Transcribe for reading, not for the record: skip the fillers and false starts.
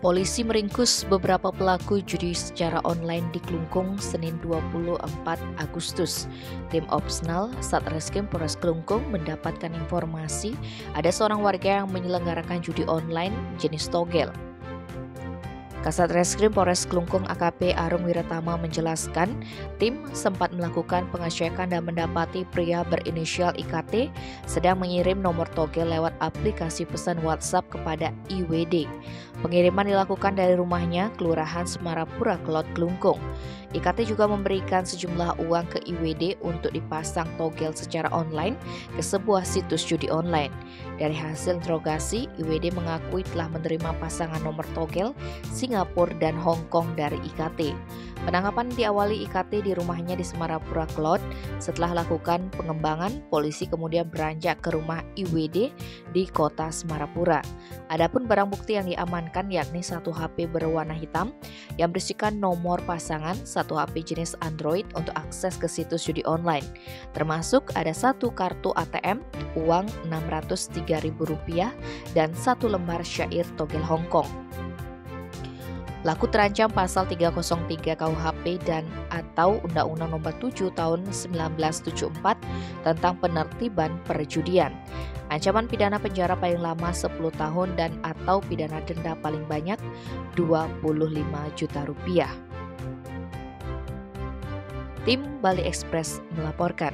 Polisi meringkus beberapa pelaku judi secara online di Klungkung Senin 24 Agustus. Tim Opsnal Satreskrim Polres Klungkung mendapatkan informasi ada seorang warga yang menyelenggarakan judi online jenis togel. Kasat Reskrim Polres Klungkung AKP Arung Wiratama menjelaskan, tim sempat melakukan pengecekan dan mendapati pria berinisial IKT sedang mengirim nomor togel lewat aplikasi pesan WhatsApp kepada IWD. Pengiriman dilakukan dari rumahnya, Kelurahan Semarapura, Kelot, Klungkung. IKT juga memberikan sejumlah uang ke IWD untuk dipasang togel secara online ke sebuah situs judi online. Dari hasil interogasi, IWD mengakui telah menerima pasangan nomor togel Singapura dan Hong Kong dari IKT. Penangkapan diawali IKT di rumahnya di Semarapura, Kelot. Setelah lakukan pengembangan, polisi kemudian beranjak ke rumah IWD di kota Semarapura. Adapun barang bukti yang diamankan yakni satu HP berwarna hitam yang berisikan nomor pasangan, satu HP jenis Android untuk akses ke situs judi online. Termasuk ada satu kartu ATM, uang Rp603.000 dan satu lembar syair togel Hong Kong. Pelaku terancam pasal 303 KUHP dan atau Undang-Undang Nomor 7 Tahun 1974 tentang penertiban perjudian. Ancaman pidana penjara paling lama 10 tahun dan atau pidana denda paling banyak Rp25 juta. Tim Bali Express melaporkan.